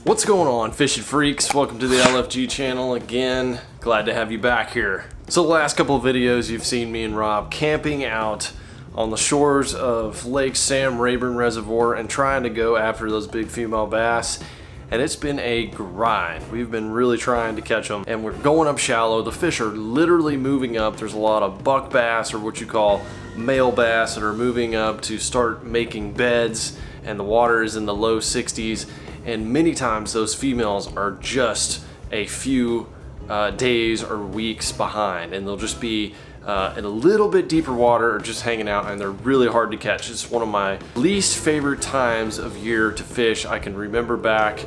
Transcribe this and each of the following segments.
What's going on, fishing freaks? Welcome to the LFG channel again. Glad to have you back here. So the last couple of videos you've seen me and Rob camping out on the shores of Lake Sam Rayburn Reservoir and trying to go after those big female bass. And it's been a grind. We've been really trying to catch them, and we're going up shallow. The fish are literally moving up. There's a lot of buck bass, or what you call male bass, that are moving up to start making beds, and the water is in the low 60s. And many times those females are just a few days or weeks behind, and they'll just be in a little bit deeper water or just hanging out, and they're really hard to catch. It's one of my least favorite times of year to fish. I can remember back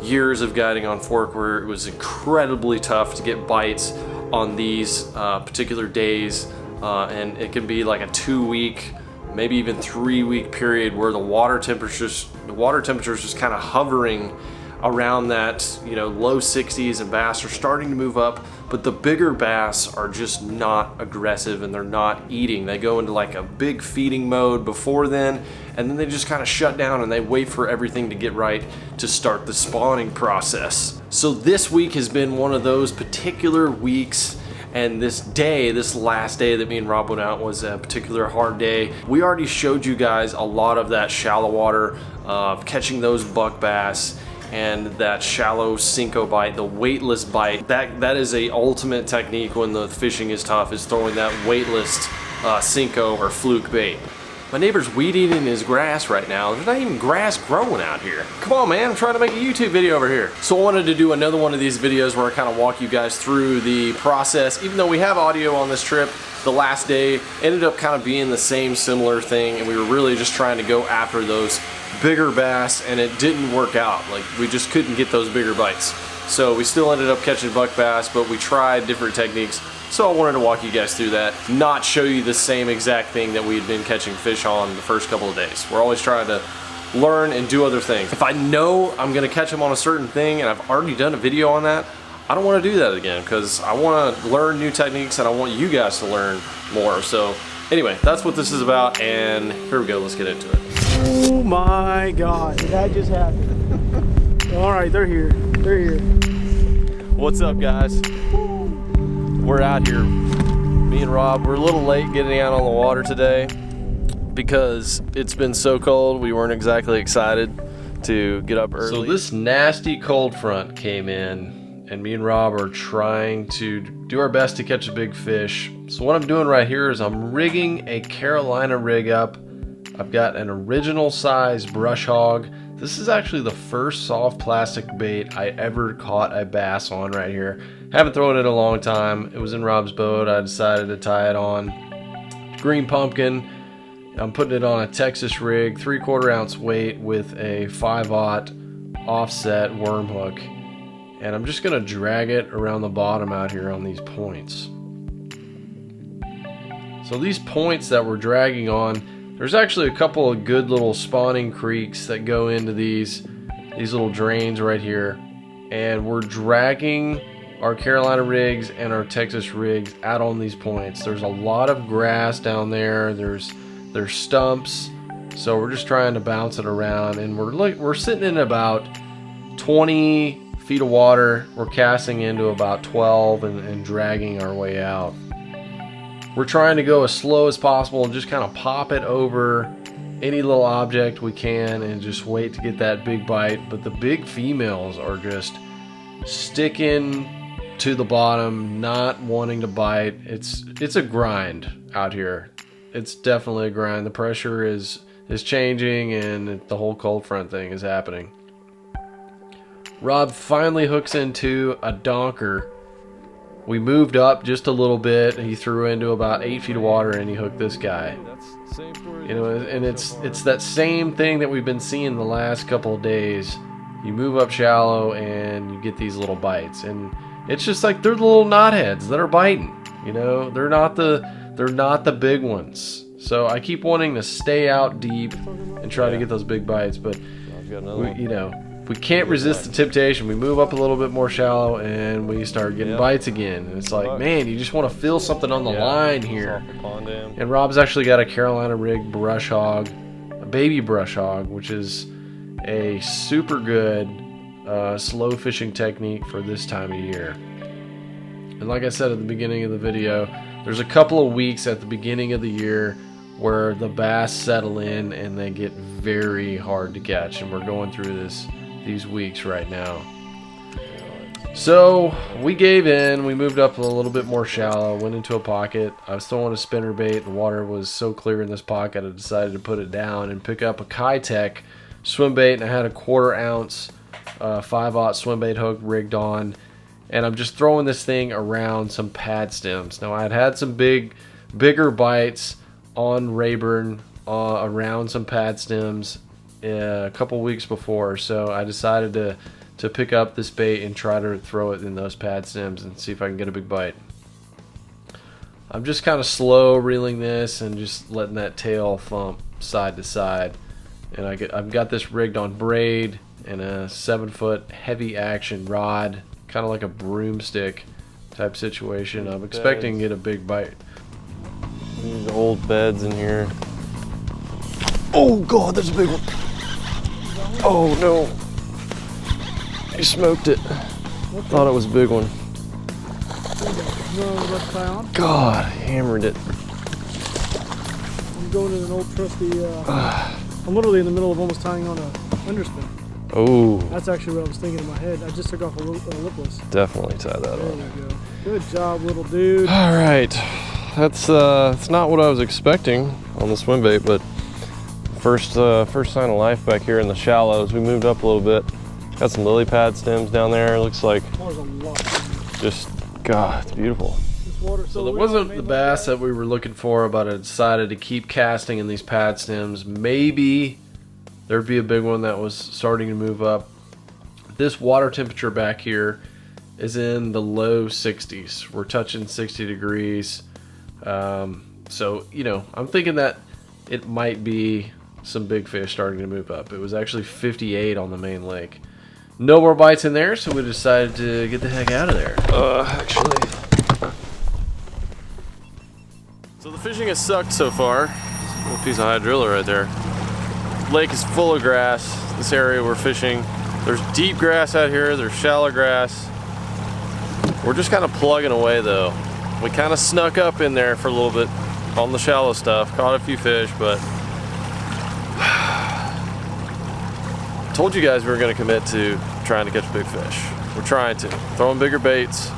years of guiding on Fork where it was incredibly tough to get bites on these particular days, and it can be like a 2-week, maybe even 3-week period where the water temperatures just kind of hovering around that, you know, low 60s, and bass are starting to move up, but the bigger bass are just not aggressive and they're not eating. They go into like a big feeding mode before then, and then they just kind of shut down and they wait for everything to get right to start the spawning process. So this week has been one of those particular weeks, and this last day that me and Rob went out was a particular hard day. We already showed you guys a lot of that shallow water, catching those buck bass, and that shallow senko bite, the weightless bite. That is a ultimate technique when the fishing is tough, is throwing that weightless senko or fluke bait. My neighbor's weed eating his grass right now. There's not even grass growing out here. Come on, man, I'm trying to make a YouTube video over here. So I wanted to do another one of these videos where I kind of walk you guys through the process. Even though we have audio on this trip, the last day ended up kind of being the same similar thing, and we were really just trying to go after those bigger bass, and it didn't work out. Like, we just couldn't get those bigger bites. So we still ended up catching buck bass, but we tried different techniques. So I wanted to walk you guys through that, not show you the same exact thing that we had been catching fish on the first couple of days. We're always trying to learn and do other things. If I know I'm gonna catch them on a certain thing and I've already done a video on that, I don't want to do that again, because I want to learn new techniques and I want you guys to learn more. So anyway, that's what this is about, and here we go, let's get into it. Oh my God, that just happened. All right, they're here, they're here. What's up, guys? We're out here, me and Rob. We're a little late getting out on the water today because it's been so cold. We weren't exactly excited to get up early. So this nasty cold front came in, and me and Rob are trying to do our best to catch a big fish. So what I'm doing right here is I'm rigging a Carolina rig up. I've got an original size brush hog. This is actually the first soft plastic bait I ever caught a bass on right here. Haven't thrown it in a long time. It was in Rob's boat. I decided to tie it on. Green pumpkin. I'm putting it on a Texas rig, 3/4 ounce weight with a 5/0 offset worm hook. And I'm just gonna drag it around the bottom out here on these points. So these points that we're dragging on, there's actually a couple of good little spawning creeks that go into these little drains right here. And we're dragging our Carolina rigs and our Texas rigs out on these points. There's a lot of grass down there. There's stumps. So we're just trying to bounce it around, and we're sitting in about 20 feet of water. We're casting into about 12 and dragging our way out. We're trying to go as slow as possible and just kind of pop it over any little object we can and just wait to get that big bite. But the big females are just sticking to the bottom, not wanting to bite. It's a grind out here. It's definitely a grind. The pressure is changing, and the whole cold front thing is happening. Rob finally hooks into a donker. We moved up just a little bit. He threw into about 8 feet of water, and he hooked this guy. You know, and it's that same thing that we've been seeing the last couple of days. You move up shallow and you get these little bites, and it's just like they're the little knotheads that are biting. You know, they're not the big ones. So I keep wanting to stay out deep and try to get those big bites, but we can't resist the temptation. We move up a little bit more shallow and we start getting bites again. And it's like, man, you just want to feel something on the line here. And Rob's actually got a Carolina rig brush hog, a baby brush hog, which is a super good slow fishing technique for this time of year. And like I said at the beginning of the video, there's a couple of weeks at the beginning of the year where the bass settle in and they get very hard to catch, and we're going through these weeks right now. So we gave in, we moved up a little bit more shallow, went into a pocket. I was throwing a spinner bait. The water was so clear in this pocket I decided to put it down and pick up a Kitech swim bait, and I had a 1/4 ounce 5/0 swim bait hook rigged on, and I'm just throwing this thing around some pad stems. Now I had some bigger bites on Rayburn around some pad stems a couple weeks before, so I decided to pick up this bait and try to throw it in those pad stems and see if I can get a big bite. I'm just kind of slow reeling this and just letting that tail thump side to side, and I've got this rigged on braid and a 7-foot heavy action rod, kind of like a broomstick type situation. I'm expecting to get a big bite. These old beds in here. Oh God, there's a big one. Oh no. He smoked it. Thought it was a big one. God, hammered it. I'm going to an old trusty, I'm literally in the middle of almost tying on a underspin. Oh. That's actually what I was thinking in my head. I just took off a lipless. Definitely tie that There on. you go. Good job, little dude. All right. That's not what I was expecting on the swim bait, but first sign of life back here in the shallows. We moved up a little bit. Got some lily pad stems down there. Looks like There's a lot. just, God, it's beautiful. This water, So that wasn't the bass that we were looking for, but I decided to keep casting in these pad stems. Maybe there'd be a big one that was starting to move up. This water temperature back here is in the low 60s. We're touching 60 degrees. So, you know, I'm thinking that it might be some big fish starting to move up. It was actually 58 on the main lake. No more bites in there, so we decided to get the heck out of there. Actually. So the fishing has sucked so far. A little piece of hydrilla right there. Lake is full of grass. This area we're fishing. There's deep grass out here. There's shallow grass. We're just kind of plugging away though. We kind of snuck up in there for a little bit on the shallow stuff. Caught a few fish, but told you guys we were going to commit to trying to catch big fish. We're trying to. Throwing bigger baits.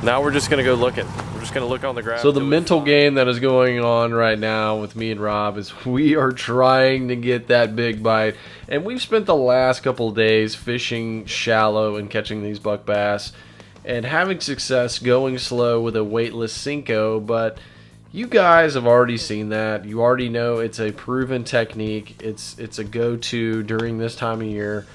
Now we're just going to go looking. We're just going to look on the grass. So the mental game that is going on right now with me and Rob is we are trying to get that big bite. And we've spent the last couple of days fishing shallow and catching these buck bass and having success going slow with a weightless senko, but you guys have already seen that. You already know it's a proven technique. It's a go-to during this time of year.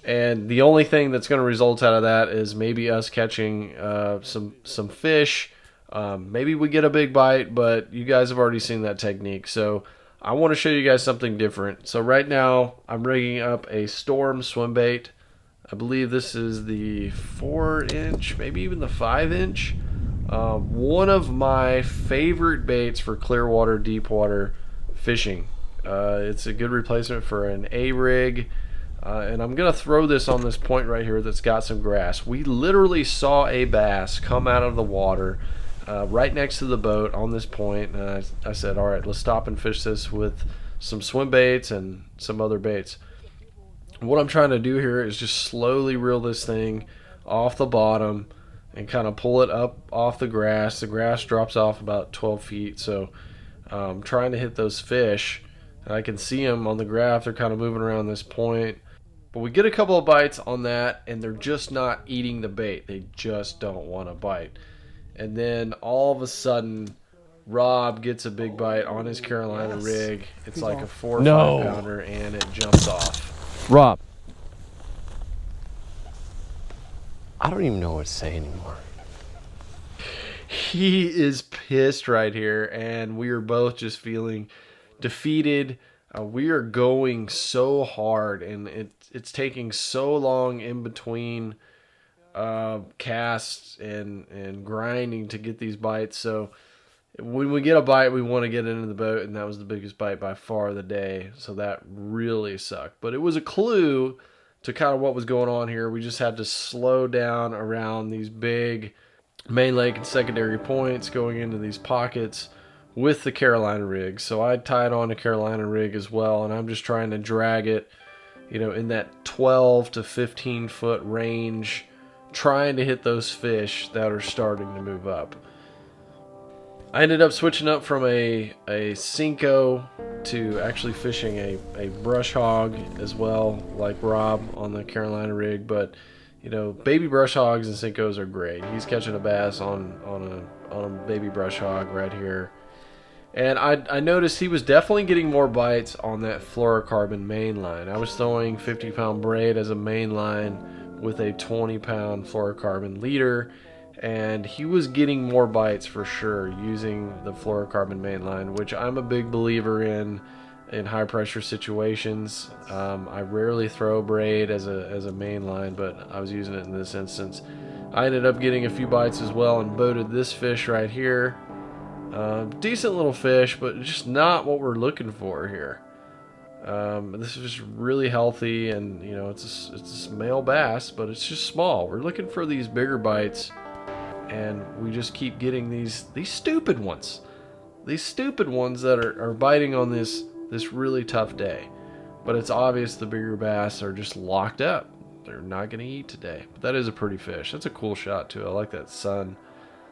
And the only thing that's going to result out of that is maybe us catching some fish. Maybe we get a big bite, but you guys have already seen that technique. So I want to show you guys something different. So right now I'm rigging up a Storm swim bait. I believe this is the 4-inch, maybe even the 5-inch. One of my favorite baits for clear water, deep water fishing. It's a good replacement for an A-rig. And I'm going to throw this on this point right here that's got some grass. We literally saw a bass come out of the water right next to the boat on this point. And I said, all right, let's stop and fish this with some swim baits and some other baits. What I'm trying to do here is just slowly reel this thing off the bottom and kind of pull it up off the grass. The grass drops off about 12 feet, so I'm trying to hit those fish. And I can see them on the graph. They're kind of moving around this point. But we get a couple of bites on that, and they're just not eating the bait. They just don't want to bite. And then all of a sudden, Rob gets a big bite on his Carolina rig. It's like a 4 or 5 pounder, and it jumps off. Rob. I don't even know what to say anymore. He is pissed right here, and we are both just feeling defeated. We are going so hard, and it's taking so long in between casts and grinding to get these bites. So when we get a bite, we want to get into the boat, and that was the biggest bite by far of the day. So that really sucked. But it was a clue to kind of what was going on here. We just had to slow down around these big main lake and secondary points going into these pockets with the Carolina rig. So I tied on a Carolina rig as well, and I'm just trying to drag it, you know, in that 12 to 15 foot range, trying to hit those fish that are starting to move up. I ended up switching up from a senko to actually fishing a brush hog as well, like Rob on the Carolina rig. But you know, baby brush hogs and senkos are great. He's catching a bass on a baby brush hog right here, and I noticed he was definitely getting more bites on that fluorocarbon main line. I was throwing 50-pound braid as a main line with a 20-pound fluorocarbon leader, and he was getting more bites for sure using the fluorocarbon main line, which I'm a big believer in high pressure situations. I rarely throw braid as a main line, but I was using it in this instance. I ended up getting a few bites as well and boated this fish right here. Decent little fish, but just not what we're looking for here. This is just really healthy, and you know, it's a male bass, but it's just small. We're looking for these bigger bites, and we just keep getting these stupid ones. These stupid ones that are biting on this really tough day. But it's obvious the bigger bass are just locked up. They're not going to eat today. But that is a pretty fish. That's a cool shot too. I like that sun.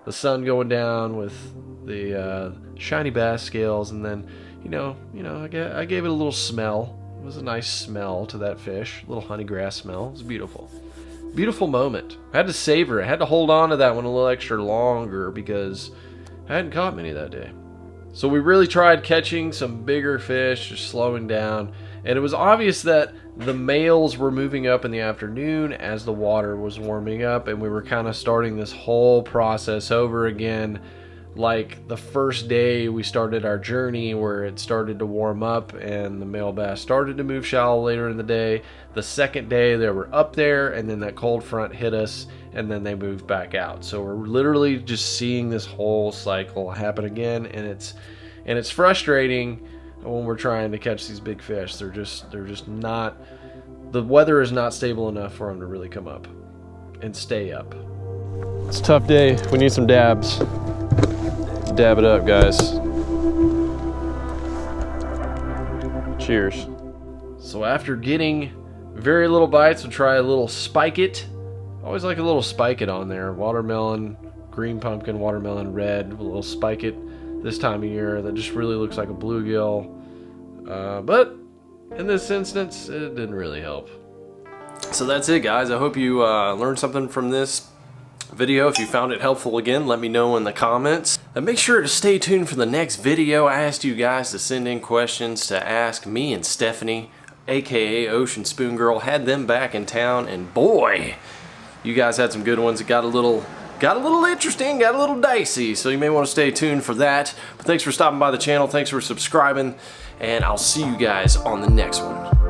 The sun going down with the shiny bass scales, and then you know, I gave it a little smell. It was a nice smell to that fish, a little honey grass smell. It was beautiful. Beautiful moment. I had to savor it. I had to hold on to that one a little extra longer because I hadn't caught many that day. So we really tried catching some bigger fish, just slowing down. And it was obvious that the males were moving up in the afternoon as the water was warming up, and we were kind of starting this whole process over again, like the first day we started our journey, where it started to warm up and the male bass started to move shallow later in the day. The second day they were up there, and then that cold front hit us, and then they moved back out. So we're literally just seeing this whole cycle happen again, and it's frustrating when we're trying to catch these big fish. They're just not, the weather is not stable enough for them to really come up and stay up. It's a tough day. We need some dabs. Dab it up, guys. Cheers. So after getting very little bites, we'll try a little spike it. Always like a little spike it on there. Watermelon, green pumpkin, watermelon red, a little spike it this time of year. That just really looks like a bluegill. But in this instance, it didn't really help. So that's it, guys. I hope you learned something from this video. If you found it helpful, again, let me know in the comments. And make sure to stay tuned for the next video. I asked you guys to send in questions to ask me and Stephanie, aka Ocean Spoon Girl. Had them back in town, and boy, you guys had some good ones. It got a little interesting, got a little dicey, so you may want to stay tuned for that. But thanks for stopping by the channel, thanks for subscribing, and I'll see you guys on the next one.